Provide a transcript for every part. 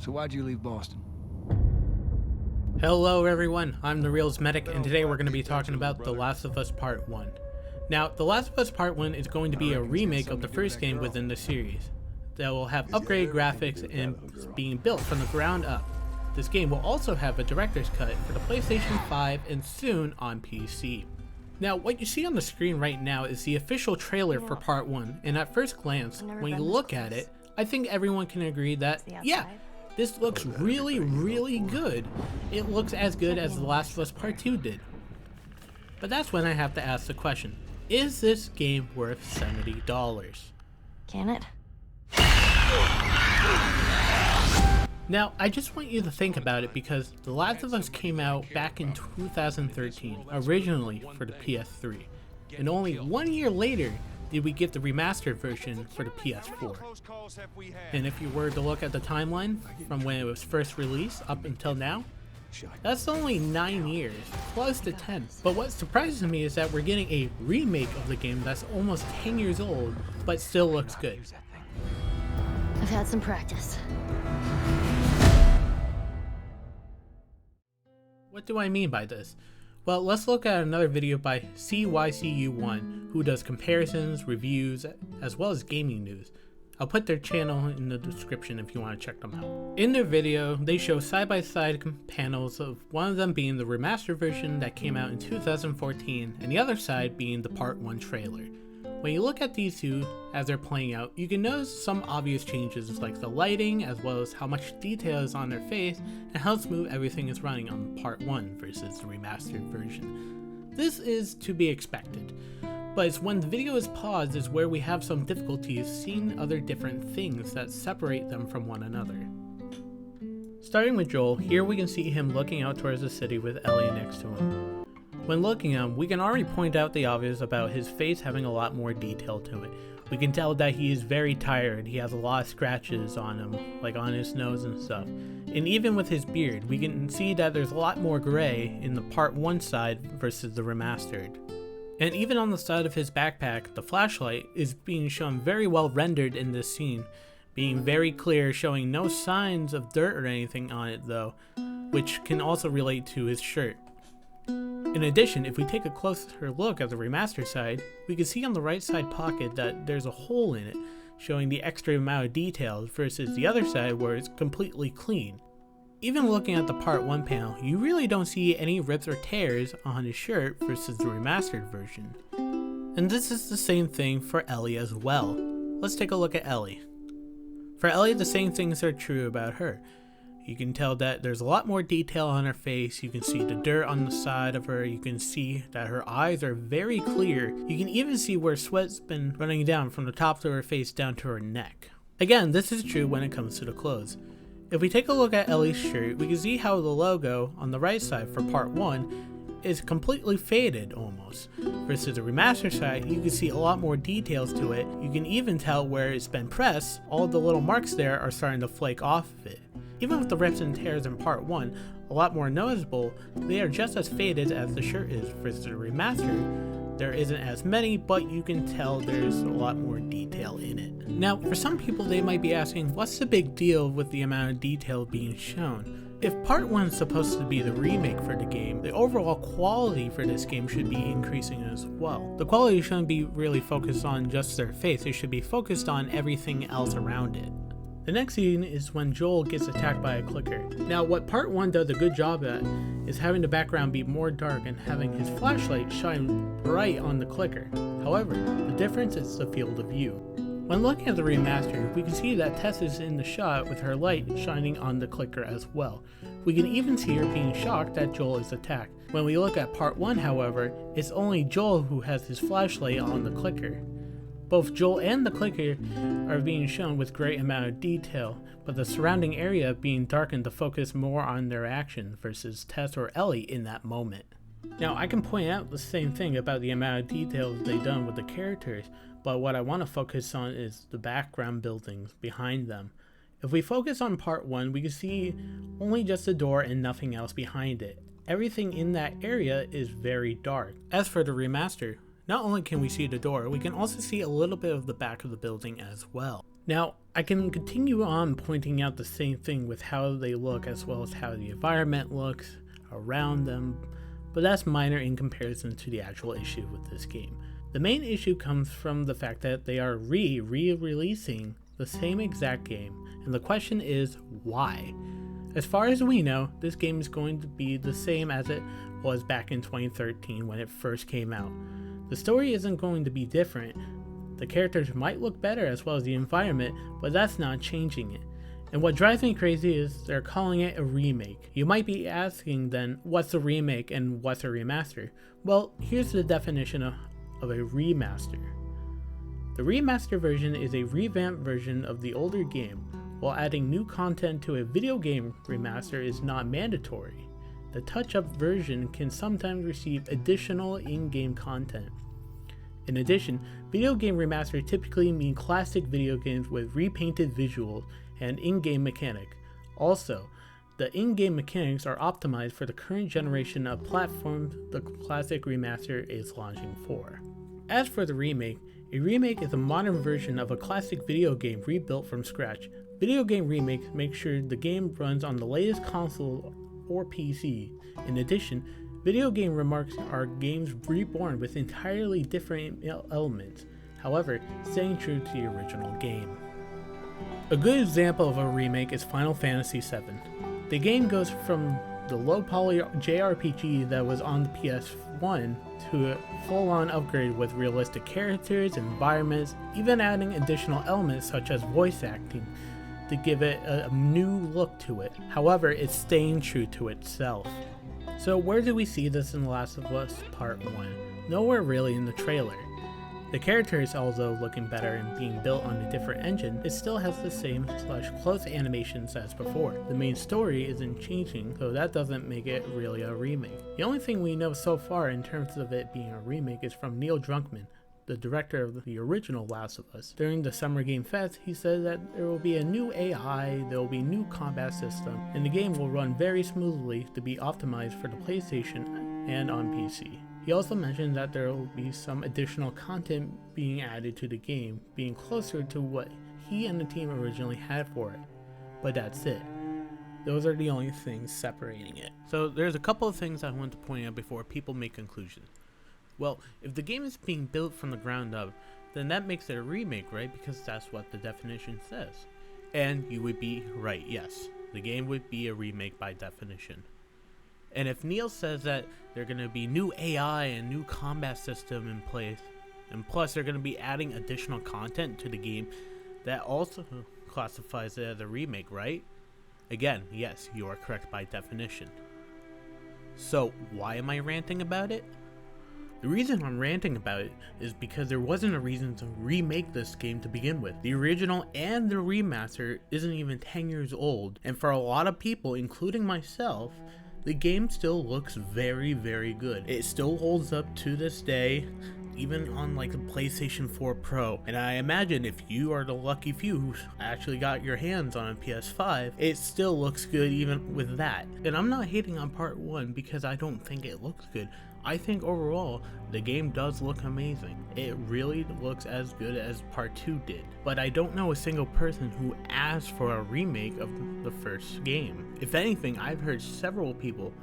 So why'd you leave Boston? Hello everyone, I'm the RealzMedic, and today we're going to be talking about The Last of Us Part 1. Now, The Last of Us Part 1 is going to be a remake of the first game within the series that will have upgraded graphics and being built from the ground up. This game will also have a director's cut for the PlayStation 5 and soon on PC. Now, what you see on the screen right now is the official trailer for Part 1, and at first glance, when you look at it, I think everyone can agree that, yeah, this looks really good. It looks as good as The Last of Us Part 2 did. But that's when I have to ask the question, is this game worth $70? Can it? Now, I just want you to think about it because The Last of Us came out back in 2013, originally for the PS3, and only 1 year later did we get the remastered version for the PS4. And if you were to look at the timeline from when it was first released up until now, that's only 9 years, close to 10. But what surprises me is that we're getting a remake of the game that's almost 10 years old, but still looks good. I've had some practice. What do I mean by this? Well, let's look at another video by CYCU1, who does comparisons, reviews, as well as gaming news. I'll put their channel in the description if you want to check them out. In their video, they show side-by-side panels of one of them being the remastered version that came out in 2014, and the other side being the Part 1 trailer. When you look at these two as they're playing out, you can notice some obvious changes like the lighting, as well as how much detail is on their face and how smooth everything is running on Part 1 versus the remastered version. This is to be expected, but it's when the video is paused is where we have some difficulties seeing other different things that separate them from one another. Starting with Joel, here we can see him looking out towards the city with Ellie next to him. When looking at him, we can already point out the obvious about his face having a lot more detail to it. We can tell that he is very tired, he has a lot of scratches on him, like on his nose and stuff. And even with his beard, we can see that there's a lot more gray in the Part 1 side versus the remastered. And even on the side of his backpack, the flashlight is being shown very well rendered in this scene, being very clear, showing no signs of dirt or anything on it though, which can also relate to his shirt. In addition, if we take a closer look at the remastered side, we can see on the right side pocket that there's a hole in it, showing the extra amount of details versus the other side where it's completely clean. Even looking at the Part 1 panel, you really don't see any rips or tears on his shirt versus the remastered version. And this is the same thing for Ellie as well. Let's take a look at Ellie. For Ellie, the same things are true about her. You can tell that there's a lot more detail on her face, you can see the dirt on the side of her, you can see that her eyes are very clear, you can even see where sweat's been running down from the top of her face down to her neck. Again, this is true when it comes to the clothes. If we take a look at Ellie's shirt, we can see how the logo on the right side for Part 1 is completely faded almost. Versus the remaster side, you can see a lot more details to it, you can even tell where it's been pressed, all the little marks there are starting to flake off of it. Even with the rips and tears in Part 1, a lot more noticeable, they are just as faded as the shirt is versus the remaster. There isn't as many, but you can tell there's a lot more detail in it. Now, for some people they might be asking, what's the big deal with the amount of detail being shown? If Part 1 is supposed to be the remake for the game, the overall quality for this game should be increasing as well. The quality shouldn't be really focused on just their face, it should be focused on everything else around it. The next scene is when Joel gets attacked by a clicker. Now, what Part 1 does a good job at is having the background be more dark and having his flashlight shine bright on the clicker. However, the difference is the field of view. When looking at the remaster, we can see that Tess is in the shot with her light shining on the clicker as well. We can even see her being shocked that Joel is attacked. When we look at Part 1, however, it's only Joel who has his flashlight on the clicker. Both Joel and the clicker are being shown with great amount of detail, but the surrounding area being darkened to focus more on their action versus Tess or Ellie in that moment. Now, I can point out the same thing about the amount of details they've done with the characters, but what I want to focus on is the background buildings behind them. If we focus on Part 1, we can see only just the door and nothing else behind it. Everything in that area is very dark. As for the remaster, not only can we see the door, we can also see a little bit of the back of the building as well. Now, I can continue on pointing out the same thing with how they look as well as how the environment looks around them, but that's minor in comparison to the actual issue with this game. The main issue comes from the fact that they are re-releasing the same exact game, and the question is why? As far as we know, this game is going to be the same as it was back in 2013 when it first came out. The story isn't going to be different. The characters might look better as well as the environment, but that's not changing it. And what drives me crazy is they're calling it a remake. You might be asking then, what's a remake and what's a remaster? Well, here's the definition of a remaster. The remaster version is a revamped version of the older game, while adding new content to a video game remaster is not mandatory. The touch-up version can sometimes receive additional in-game content. In addition, video game remasters typically mean classic video games with repainted visuals and in-game mechanic. Also, the in-game mechanics are optimized for the current generation of platforms the classic remaster is launching for. As for the remake, a remake is a modern version of a classic video game rebuilt from scratch. Video game remakes make sure the game runs on the latest console or PC. In addition, video game remakes are games reborn with entirely different elements, however, staying true to the original game. A good example of a remake is Final Fantasy VII. The game goes from the low-poly JRPG that was on the PS1 to a full-on upgrade with realistic characters, environments, even adding additional elements such as voice acting to give it a new look to it. However, it's staying true to itself. So where do we see this in The Last of Us Part 1? Nowhere really in the trailer. The characters, although looking better and being built on a different engine, it still has the same / close animations as before. The main story isn't changing, so that doesn't make it really a remake. The only thing we know so far in terms of it being a remake is from Neil Druckmann, the director of the original Last of Us. During the Summer Game Fest, he said that there will be a new AI, there will be new combat system, and the game will run very smoothly to be optimized for the PlayStation and on PC. He also mentioned that there will be some additional content being added to the game, being closer to what he and the team originally had for it. But that's it. Those are the only things separating it. So there's a couple of things I want to point out before people make conclusions. Well, if the game is being built from the ground up, then that makes it a remake, right? Because that's what the definition says. And you would be right, yes. The game would be a remake by definition. And if Neil says that they're going to be new AI and new combat system in place, and plus they're going to be adding additional content to the game, that also classifies it as a remake, right? Again, yes, you are correct by definition. So why am I ranting about it? The reason I'm ranting about it is because there wasn't a reason to remake this game to begin with. The original and the remaster isn't even 10 years old, and for a lot of people, including myself, the game still looks very, very good. It still holds up to this day, even on like the PlayStation 4 Pro. And I imagine if you are the lucky few who actually got your hands on a PS5, it still looks good even with that. And I'm not hating on part 1 because I don't think it looks good. I think overall, the game does look amazing. It really looks as good as part 2 did. But I don't know a single person who asked for a remake of the first game. If anything, I've heard several people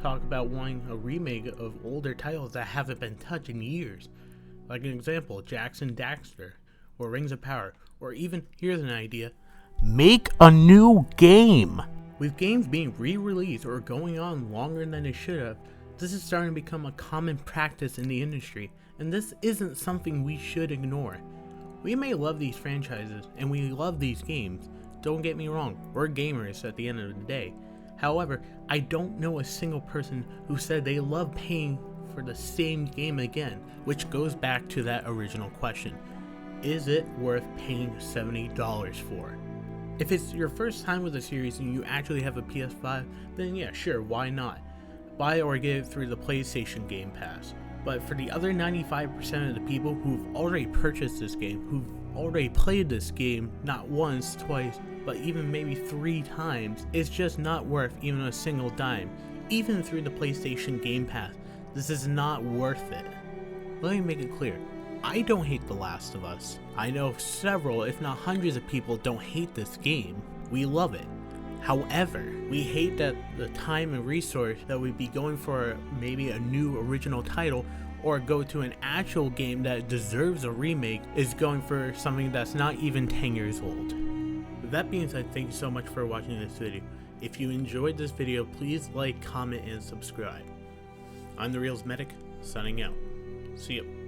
talk about wanting a remake of older titles that haven't been touched in years. Like an example, Jackson Daxter, or Rings of Power, or even, here's an idea, make a new game! With games being re-released or going on longer than they should have, this is starting to become a common practice in the industry, and this isn't something we should ignore. We may love these franchises, and we love these games, don't get me wrong, we're gamers at the end of the day. However, I don't know a single person who said they love paying for the same game again, which goes back to that original question. Is it worth paying $70 for? If it's your first time with the series and you actually have a PS5, then yeah, sure, why not? Buy or get it through the PlayStation Game Pass. But for the other 95% of the people who've already purchased this game, who've already played this game not once, twice, but even maybe 3 times, it's just not worth even a single dime. Even through the PlayStation Game Pass, this is not worth it. Let me make it clear. I don't hate The Last of Us. I know several, if not hundreds of people don't hate this game. We love it. However, we hate that the time and resource that we'd be going for maybe a new original title or go to an actual game that deserves a remake is going for something that's not even 10 years old. With that being said, thank you so much for watching this video. If you enjoyed this video, please like, comment, and subscribe. I'm the RealzMedic, signing out. See ya.